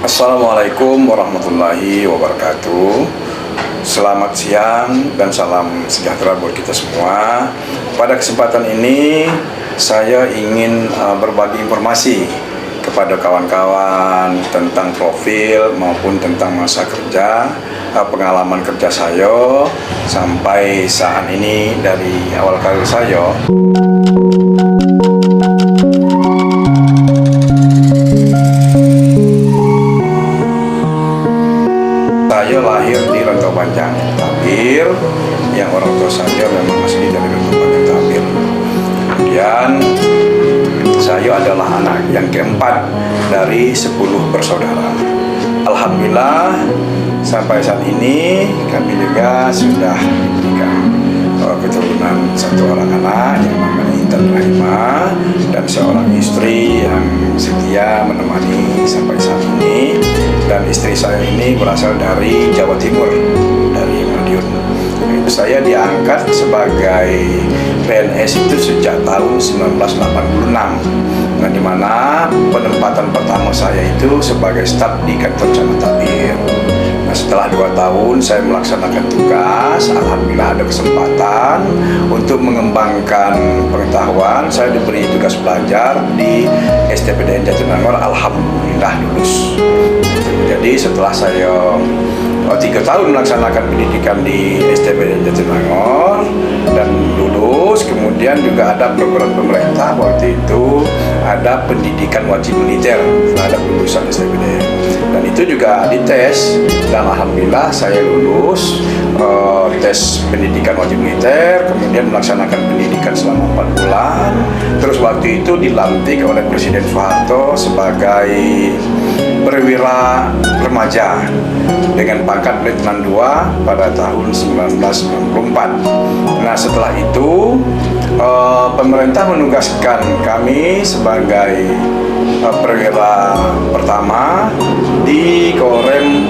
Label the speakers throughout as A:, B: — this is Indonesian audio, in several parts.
A: Assalamualaikum warahmatullahi wabarakatuh. Selamat siang dan salam sejahtera buat kita semua. Pada kesempatan ini saya ingin berbagi informasi kepada kawan-kawan tentang profil maupun tentang masa kerja, pengalaman kerja saya sampai saat ini dari awal karir saya. Saya lahir di Rantau Panjang, Tabir, yang orang tua saya memang asli dari Rantau Panjang, Tabir. Kemudian saya adalah anak yang keempat dari 10 bersaudara. Alhamdulillah sampai saat ini kami juga sudah diberikan keturunan satu orang anak yang namanya Intan Rahimah dan seorang istri yang setia menemani sampai saat ini. Dan istri saya ini berasal dari Jawa Timur, dari Madiun. Saya diangkat sebagai PNS itu sejak tahun 1986. Nah, di mana penempatan pertama saya itu sebagai staf di kantor Camat Tabir. Nah, setelah 2 tahun saya melaksanakan tugas, alhamdulillah ada kesempatan untuk mengembangkan pengetahuan. Saya diberi tugas belajar di STPDN Jatinangor, alhamdulillah lulus. Jadi setelah saya 3 tahun melaksanakan pendidikan di STPDN Jatinangor dan lulus, kemudian juga ada program pemerintah waktu itu, ada pendidikan wajib militer terhadap lulusan STPDN, dan itu juga dites dan alhamdulillah saya lulus tes pendidikan wajib militer, kemudian melaksanakan pendidikan selama 4 bulan. Terus waktu itu dilantik oleh Presiden Soeharto sebagai perwira remaja dengan pangkat Letnan 2 pada tahun 1994. Nah, setelah itu pemerintah menugaskan kami sebagai perwira pertama di Korem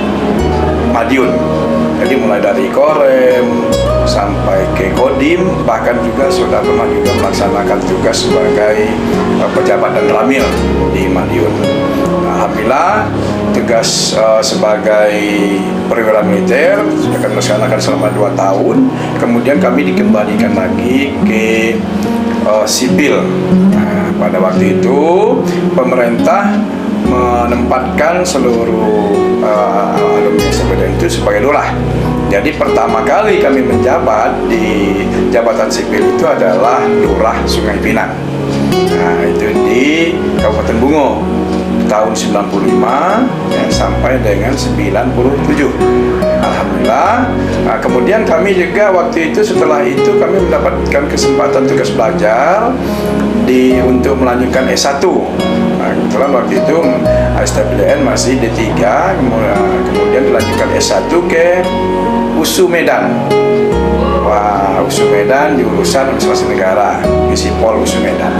A: Madiun. Jadi mulai dari Korem sampai ke Kodim, bahkan juga sudah pernah juga melaksanakan tugas sebagai pejabat dan ramil di Madiun. Alhamdulillah tugas sebagai perwira militer sudah kami laksanakan selama 2 tahun. Kemudian kami dikembalikan lagi ke sipil. Nah, pada waktu itu pemerintah menempatkan seluruh alumni STPDN itu sebagai lurah. Jadi pertama kali kami menjabat di jabatan sipil itu adalah Lurah Sungai Pinang. Nah, itu di Kabupaten Bungo tahun 95 ya, sampai dengan 97. Alhamdulillah. Nah, kemudian kami juga waktu itu, setelah itu kami mendapatkan kesempatan tugas belajar untuk melanjutkan S1. Nah, kebetulan waktu itu STPDN masih D3, kemudian dilanjutkan S1 ke USU Medan. Wah, USU Medan di urusan administrasi negara, di Sipol USU Medan.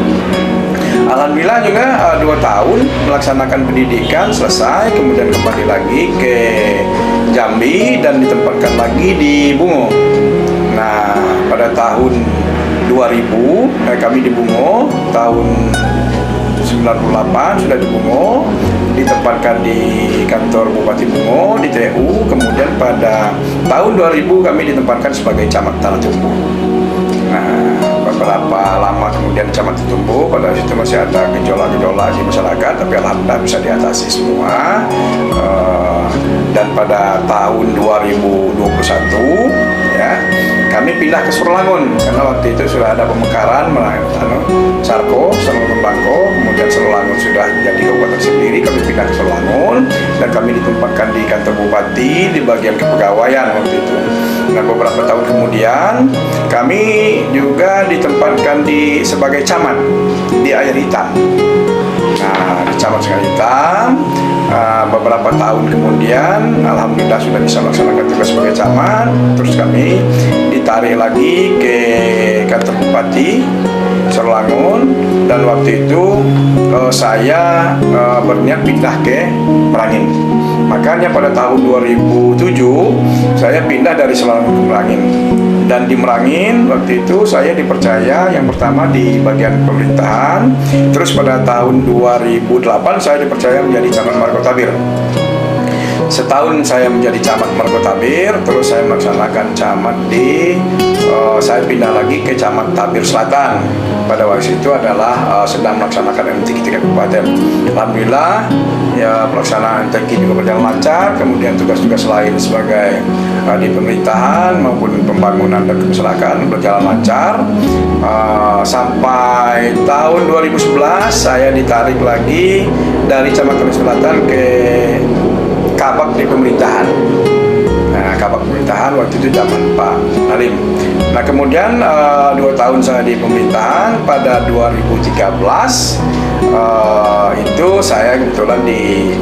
A: Alhamdulillah juga 2 tahun melaksanakan pendidikan selesai, kemudian kembali lagi ke Jambi dan ditempatkan lagi di Bungo. Nah, pada tahun 2000 kami di Bungo, tahun 98 sudah di Bungo, ditempatkan di kantor Bupati Bungo di TU. Kemudian pada tahun 2000 kami ditempatkan sebagai camat Tanah Tumbuh. Nah, beberapa lama kemudian camat Tumbuh, pada situ masih ada gejolak-gejolak di masyarakat, tapi alhamdulillah bisa diatasi semua. Dan pada tahun 2021 ya, kami pindah ke Serolangun karena waktu itu sudah ada pemekaran Sarko, Serolangun Bangko, kemudian Serolangun sudah jadi kabupaten sendiri. Kami pindah ke Serolangun dan kami ditempatkan di kantor bupati di bagian kepegawaian waktu itu. Nah, beberapa tahun kemudian kami juga ditempatkan sebagai camat di Air Hitam. Nah, di Camat Sungai Hitam, beberapa tahun kemudian alhamdulillah sudah bisa melaksanakan tugas sebagai camat. Terus kami ditarik lagi ke kantor bupati Serolangun, dan waktu itu saya berniat pindah ke Merangin. Makanya pada tahun 2007 saya pindah dari Serolangun ke Merangin. Dan di Merangin waktu itu saya dipercaya yang pertama di bagian pemerintahan. Terus pada tahun 2008 saya dipercaya menjadi camat Margo Tabir. setahun saya menjadi camat Margotabir, terus saya melaksanakan camat saya pindah lagi ke camat Tabir Selatan. Pada waktu itu adalah sedang melaksanakan MTQ 3 kabupaten. Alhamdulillah ya, pelaksanaan MTQ juga berjalan lancar. Kemudian tugas-tugas lain sebagai di pemerintahan maupun pembangunan dan kemasyarakatan berjalan lancar. Sampai tahun 2011 saya ditarik lagi dari camat Tabir Selatan ke Kabak di pemerintahan. Nah, Kabak pemerintahan waktu itu zaman Pak Halim. Nah, kemudian 2 tahun saya di pemerintahan. Pada 2013 itu saya kebetulan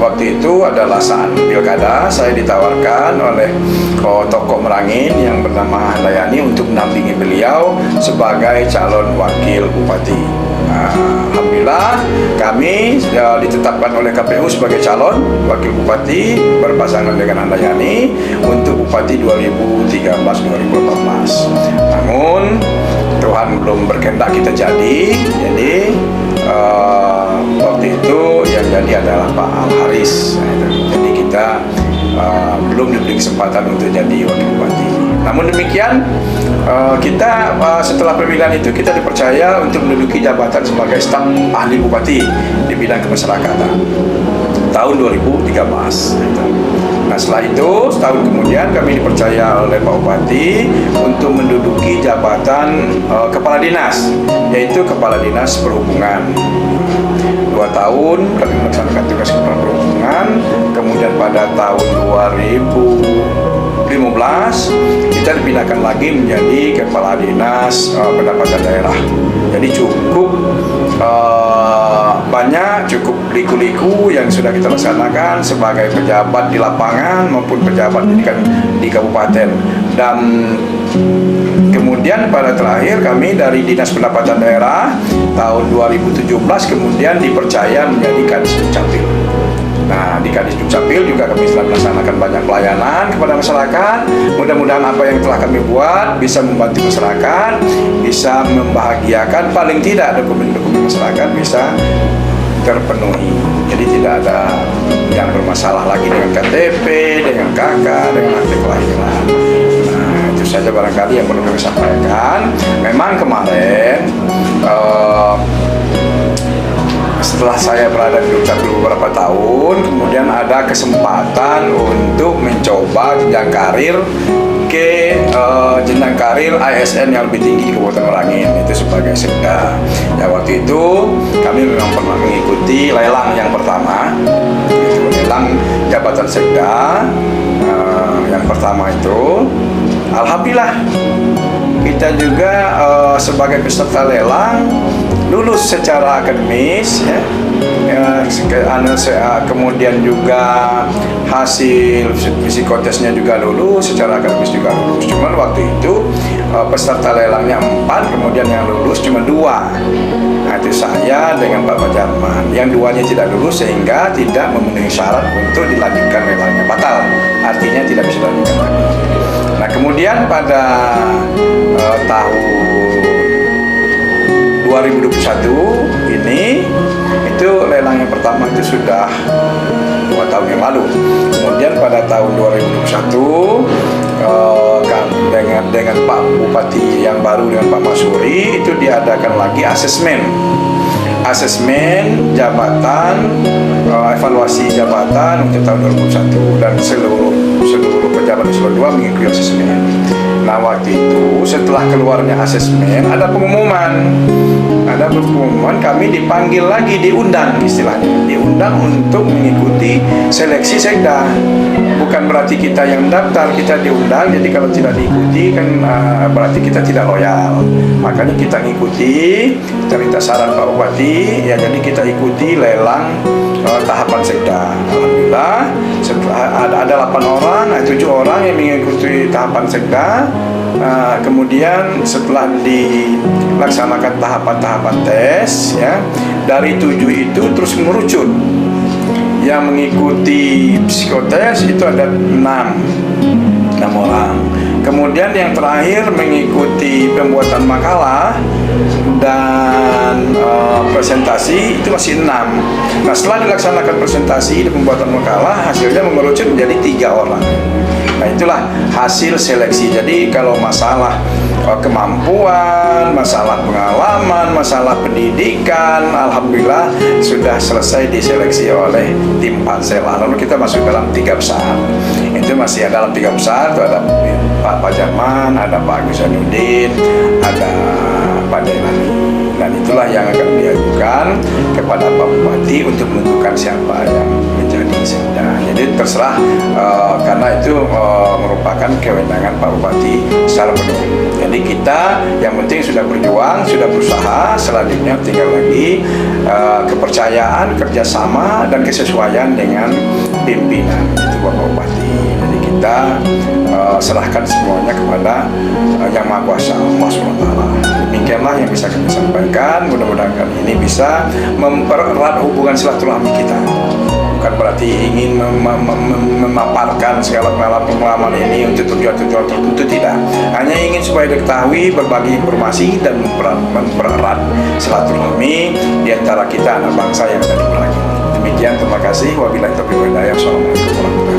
A: waktu itu adalah saat pilkada, saya ditawarkan oleh tokoh Merangin yang bernama Handayani untuk mendampingi beliau sebagai calon wakil bupati. Alhamdulillah kami ditetapkan oleh KPU sebagai calon wakil bupati berpasangan dengan Handayani untuk bupati 2013-2014. Namun Tuhan belum berkehendak kita jadi waktu itu yang jadi adalah Pak Al Haris. Jadi kita belum diberi kesempatan untuk jadi wakil bupati. Namun demikian, kita setelah pemilihan itu kita dipercaya untuk menduduki jabatan sebagai staf ahli bupati di bidang kemasyarakatan tahun 2013. Nah, setelah itu setahun kemudian kami dipercaya oleh Pak Bupati untuk menduduki jabatan kepala dinas, yaitu kepala dinas perhubungan. 2 tahun kami melaksanakan tugas kepala perhubungan. Kemudian pada tahun 2015 kita dipindahkan lagi menjadi kepala dinas pendapatan daerah. Jadi cukup banyak, cukup liku-liku yang sudah kita laksanakan sebagai pejabat di lapangan maupun pejabat di kabupaten. Dan kemudian pada terakhir kami dari Dinas Pendapatan Daerah tahun 2017 kemudian dipercaya menjadi Kadis Dukcapil. Nah, di Kadis Dukcapil juga kami telah melaksanakan banyak pelayanan kepada masyarakat. Mudah-mudahan apa yang telah kami buat bisa membantu masyarakat, bisa membahagiakan, paling tidak dokumen-dokumen masyarakat bisa terpenuhi. Jadi tidak ada yang bermasalah lagi dengan KTP, dengan KK, dengan akte kelahiran. Nah, itu saja barangkali yang perlu kami sampaikan. Memang kemarin setelah saya berada di Dukcapil beberapa tahun, kemudian ada kesempatan untuk mencoba jenjang karir ke jenjang karir ASN yang lebih tinggi di Kabupaten Merangin, itu sebagai sekda. Ya, waktu itu kami memang pernah mengikuti lelang yang pertama, itu lelang jabatan sekda yang pertama itu. Alhamdulillah kita juga sebagai peserta lelang lulus secara akademis, ya. Kemudian juga hasil psikotesnya juga lulus, secara akademis juga lulus. Cuman waktu itu peserta lelangnya 4, kemudian yang lulus cuma 2. Nah, itu saya dengan Bapak Jarman. Yang 2-nya tidak lulus sehingga tidak memenuhi syarat untuk dilanjutkan lelangnya, batal. Artinya tidak bisa dilanjutkan lagi. Nah, kemudian pada tahun 2021 ini, itu lelang yang pertama itu sudah 2 tahun yang lalu. Kemudian pada tahun 2021 dengan Pak Bupati yang baru, dengan Pak Masuri, itu diadakan lagi asesmen jabatan, evaluasi jabatan untuk tahun 2021, dan seluruh pejabat eselon 2 mengikuti asesmen. Nah, waktu itu setelah keluarnya asesmen ada pengumuman, kami dipanggil lagi, diundang untuk mengikuti seleksi sekda. Bukan berarti kita yang daftar, kita diundang. Jadi kalau tidak diikuti kan berarti kita tidak loyal. Makanya kita ngikuti, kita minta saran Pak Bupati, ya, jadi kita ikuti lelang tahapan sekda. Alhamdulillah setelah ada 8 orang, 7 orang yang mengikuti tahapan sekda. Kemudian setelah dilaksanakan tahapan-tahapan tes, ya, dari 7 itu terus mengerucut. Yang mengikuti psikotes itu ada 6 orang. Kemudian yang terakhir mengikuti pembuatan makalah dan presentasi itu masih 6. Nah, setelah dilaksanakan presentasi dan pembuatan makalah, hasilnya mengerucut menjadi 3 orang. Nah, itulah hasil seleksi. Jadi kalau masalah kemampuan, masalah pengalaman, masalah pendidikan, alhamdulillah sudah selesai diseleksi oleh tim pansel. Lalu kita masuk dalam 3 besar. Itu masih ada dalam 3 besar, itu ada Pak Pajaman, ada Pak Agus Anudin, ada Pak Delani. Dan itulah yang akan diajukan kepada Pak Bupati untuk menentukan siapa yang menjadi sekda. Jadi terserah, karena itu merupakan kewenangan Pak Bupati secara penuh. Jadi kita yang penting sudah berjuang, sudah berusaha, selanjutnya tinggal lagi kepercayaan, kerjasama, dan kesesuaian dengan pimpinan itu Bapak Bupati. Jadi kita serahkan semuanya kepada Yang Maha Kuasa, Allah SWT. Demikianlah yang bisa kami sampaikan. Mudah-mudahan kali ini bisa mempererat hubungan silaturahmi kita. Bukan berarti ingin memaparkan segala pengalaman ini untuk tujuan-tujuan tertentu, tidak. Hanya ingin supaya diketahui, berbagi informasi, dan mempererat silaturahmi di antara kita anak bangsa yang ada di Merangin. Demikian, terima kasih. Wabillahi taufiq wal hidayah. Assalamualaikum warahmatullahi wabarakatuh.